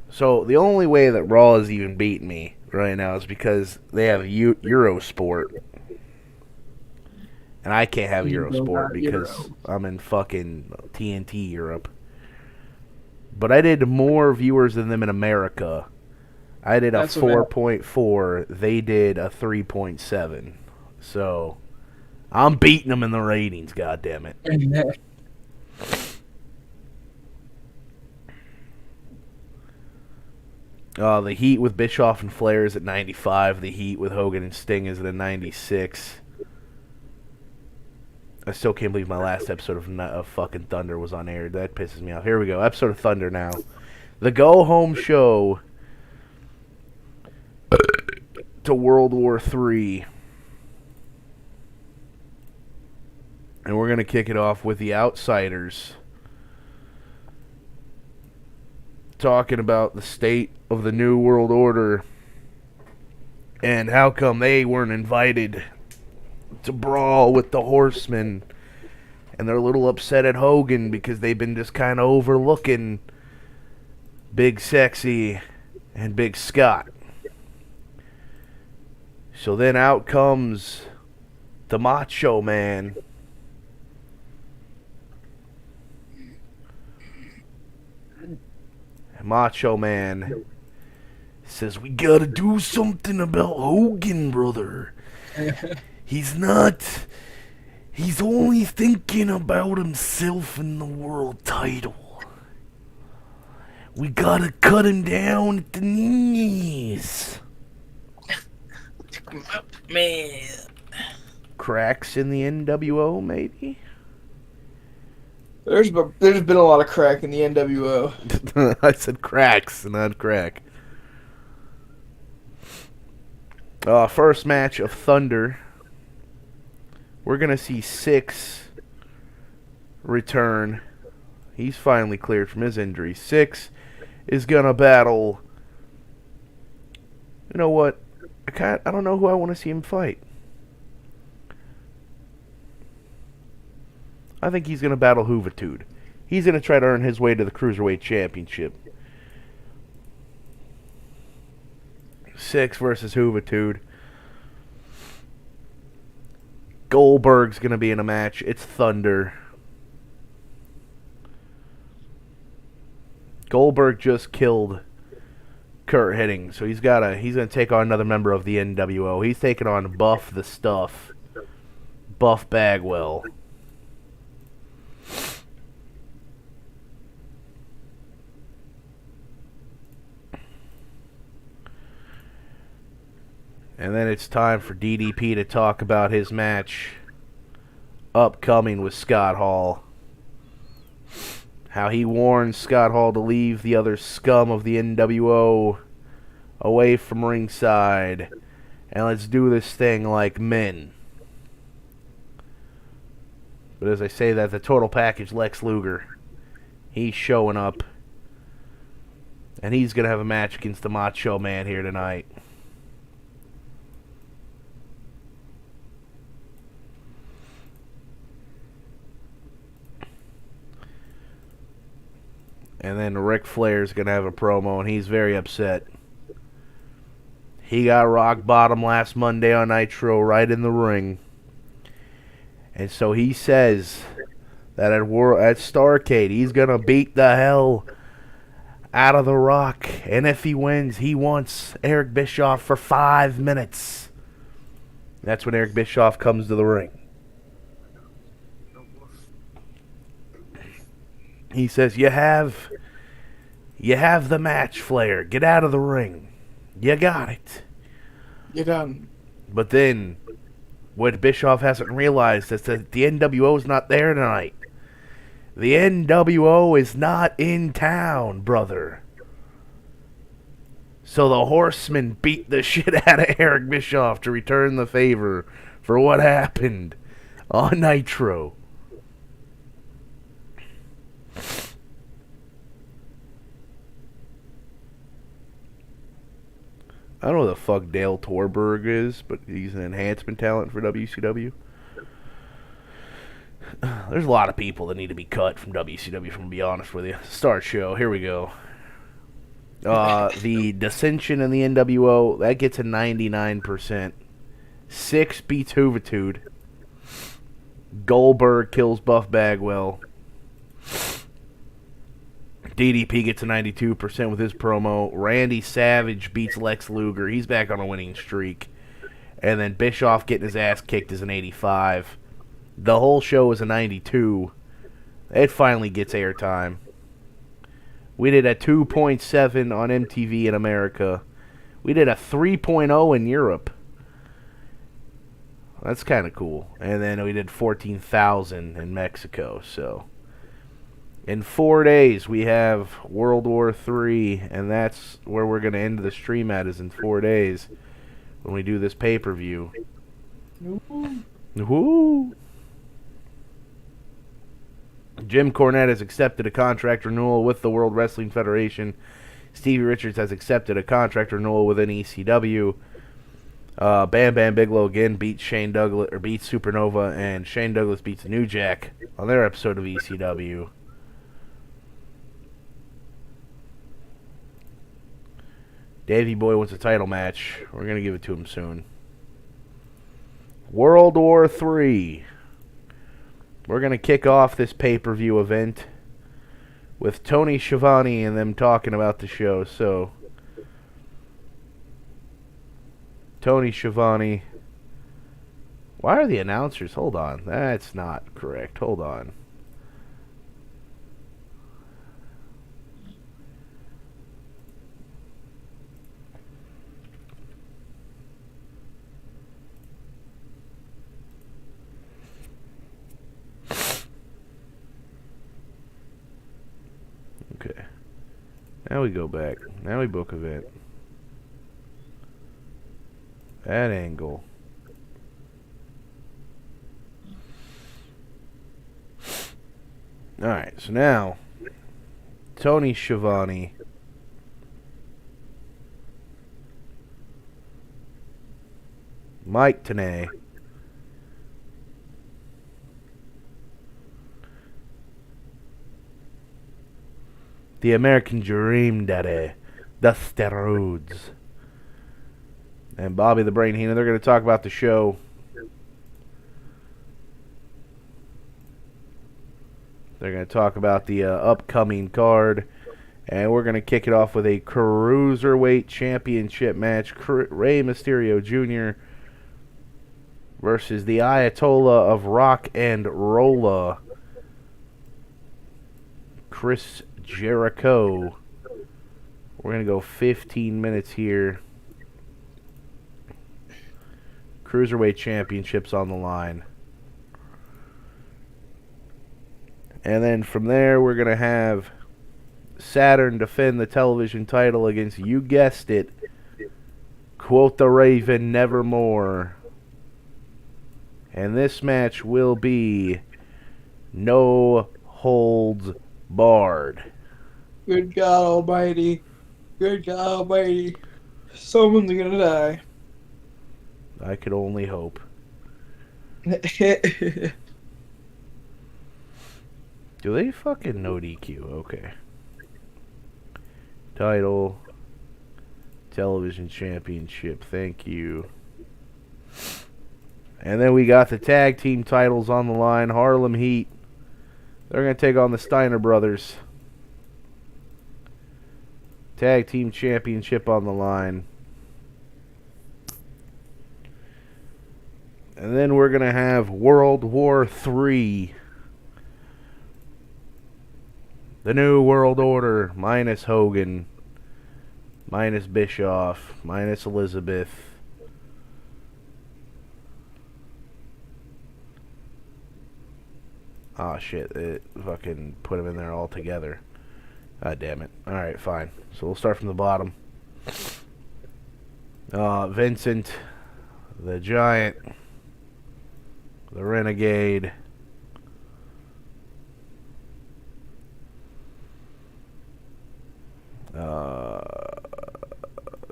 So the only way that Raw is even beating me right now is because they have Eurosport. And I can't have Eurosport because I'm in fucking TNT Europe. But I did more viewers than them in America. I did a 4.4. They did a 3.7. So I'm beating them in the ratings, goddammit. The Heat with Bischoff and Flair is at 95. The Heat with Hogan and Sting is at a 96. I still can't believe my last episode of fucking Thunder was on air. That pisses me off. Here we go. Episode of Thunder now. The go-home show to World War III. And we're going to kick it off with the Outsiders. Talking about the state of the New World Order. And how come they weren't invited to brawl with the Horsemen. and they're a little upset at Hogan because they've been just kind of overlooking Big Sexy and Big Scott. So then out comes the Macho Man. Macho Man says, "We gotta do something about Hogan, brother. He's only thinking about himself and the world title. We gotta cut him down at the knees." Man. Cracks in the NWO, maybe? There's been a lot of crack in the NWO. I said cracks, not crack. First match of Thunder. We're going to see Syxx return. He's finally cleared from his injury. Syxx is going to battle... You know what? I don't know who I want to see him fight. I think he's going to battle Juventud. He's going to try to earn his way to the Cruiserweight Championship. Syxx versus Juventud. Goldberg's going to be in a match. It's Thunder. Goldberg just killed Kurt Hennig, so he's going to take on another member of the NWO. He's taking on Buff the Stuff. Buff Bagwell. And then it's time for DDP to talk about his match upcoming with Scott Hall. How he warned Scott Hall to leave the other scum of the NWO away from ringside. And let's do this thing like men. But as I say that, the total package, Lex Luger, he's showing up. And he's going to have a match against the Macho Man here tonight. And then Ric Flair's going to have a promo, and he's very upset. He got rock bottom last Monday on Nitro right in the ring. And so he says that at Starrcade, he's going to beat the hell out of The Rock. And if he wins, he wants Eric Bischoff for 5 minutes. That's when Eric Bischoff comes to the ring. He says, you have the match, Flair. Get out of the ring. You got it. You're done. But then, what Bischoff hasn't realized is that the NWO is not there tonight. The NWO is not in town, brother. So the Horsemen beat the shit out of Eric Bischoff to return the favor for what happened on Nitro. I don't know who the fuck Dale Torberg is, but he's an enhancement talent for WCW. There's a lot of people that need to be cut from WCW, if I'm going to be honest with you. Start show. Here we go. The dissension in the NWO, that gets a 99%. Syxx beats Juventud. Goldberg kills Buff Bagwell. DDP gets a 92% with his promo. Randy Savage beats Lex Luger. He's back on a winning streak. And then Bischoff getting his ass kicked is an 85. The whole show is a 92. It finally gets airtime. We did a 2.7 on MTV in America. We did a 3.0 in Europe. That's kind of cool. And then we did 14,000 in Mexico, so... In 4 days, we have World War III, and that's where we're going to end the stream at, is in 4 days, when we do this pay-per-view. Woo! Jim Cornette has accepted a contract renewal with the World Wrestling Federation. Stevie Richards has accepted a contract renewal with ECW. Bam Bam Bigelow again beats Shane Douglas, or beats Supernova, and Shane Douglas beats New Jack on their episode of ECW. Davey Boy wants a title match. We're gonna give it to him soon. World War III. We're gonna kick off this pay-per-view event with Tony Schiavone and them talking about the show. So, Tony Schiavone. Why are the announcers? Hold on. That's not correct. Hold on. Okay. Now we go back. Now we book event. That angle. Alright, so now Tony Schiavone Mike Tenay the American Dream Daddy Dusty Rhodes and Bobby the Brain Heenan. They're going to talk about the show. They're going to talk about the upcoming card. And we're going to kick it off with a Cruiserweight Championship match. Rey Mysterio Jr. versus the Ayatollah of Rock and Rolla, Chris Jericho. We're going to go 15 minutes here. Cruiserweight Championships on the line. And then from there, we're going to have Saturn defend the television title against, you guessed it, Quote the Raven, Nevermore. And this match will be no holds barred. Good God Almighty. Good God Almighty. Someone's gonna die. I could only hope. Do they fucking no DQ? Okay. Title. Television Championship. Thank you. And then we got the tag team titles on the line. Harlem Heat. They're going to take on the Steiner Brothers. Tag team championship on the line. And then we're going to have World War III. The New World Order, minus Hogan, minus Bischoff, minus Elizabeth. Oh shit, it fucking put them in there all together. God damn it. Alright, fine. So we'll start from the bottom. Vincent, the Giant, the Renegade,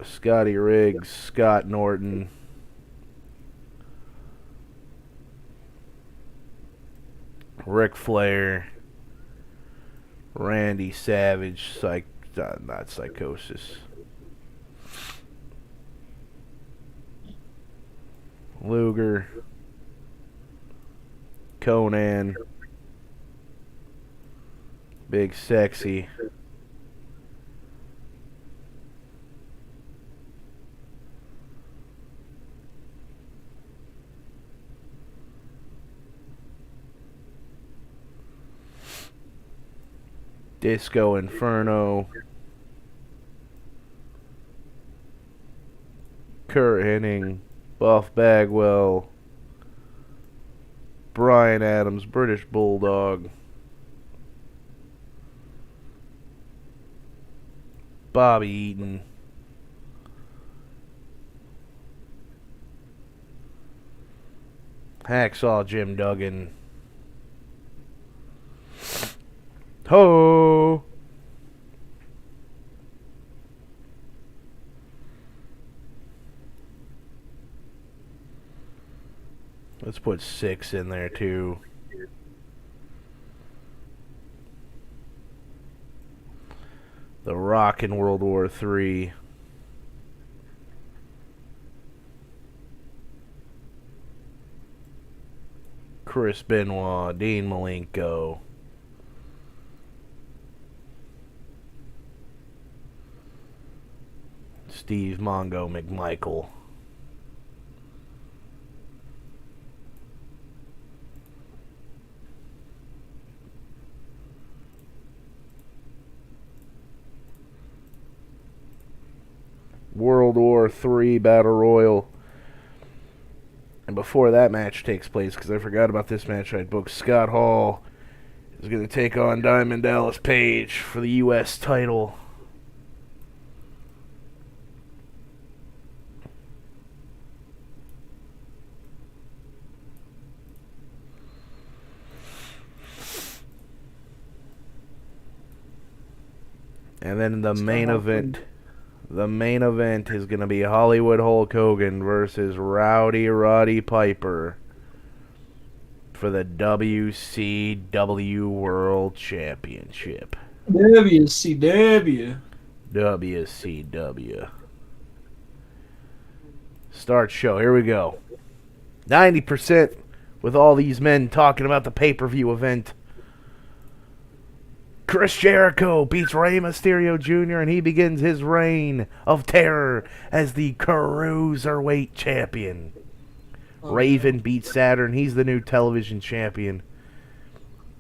Scotty Riggs, Scott Norton, Ric Flair, Randy Savage, not Psychosis, Luger, Conan, Big Sexy, Disco Inferno, Kurt Hennig, Buff Bagwell, Brian Adams, British Bulldog, Bobby Eaton, Hacksaw Jim Duggan, Ho! Let's put 6 in there too. The Rock in World War III. Chris Benoit, Dean Malenko. Steve Mongo McMichael. World War III Battle Royal. And before that match takes place, because I forgot about this match, I'd booked Scott Hall is going to take on Diamond Dallas Page for the U.S. title. And then the main event. The main event is going to be Hollywood Hulk Hogan versus Rowdy Roddy Piper for the WCW World Championship. WCW. WCW. Start show. Here we go. 90% with all these men talking about the pay-per-view event. Chris Jericho beats Rey Mysterio Jr. and he begins his reign of terror as the Cruiserweight Champion. Raven beats Saturn. He's the new television champion.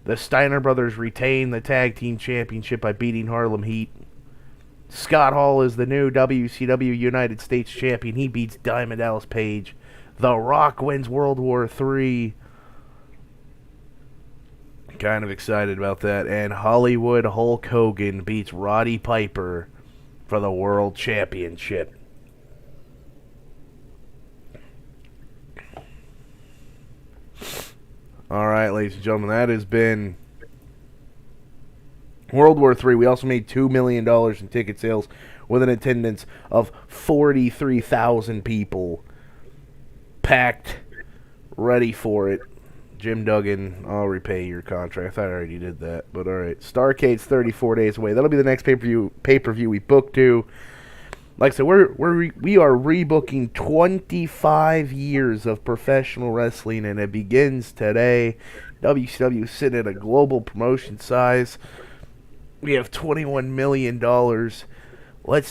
The Steiner brothers retain the tag team championship by beating Harlem Heat. Scott Hall is the new WCW United States champion. He beats Diamond Dallas Page. The Rock wins World War III. Kind of excited about that. And Hollywood Hulk Hogan beats Roddy Piper for the World Championship. Alright, ladies and gentlemen, that has been World War III. We also made $2 million in ticket sales with an attendance of 43,000 people. Packed, ready for it. Jim Duggan, I'll repay your contract. I thought I already did that, but all right. Starrcade's 34 days away. That'll be the next pay-per-view we book to. Like I said, we are rebooking 25 years of professional wrestling, and it begins today. WCW is sitting at a global promotion size. We have $21 million. Let's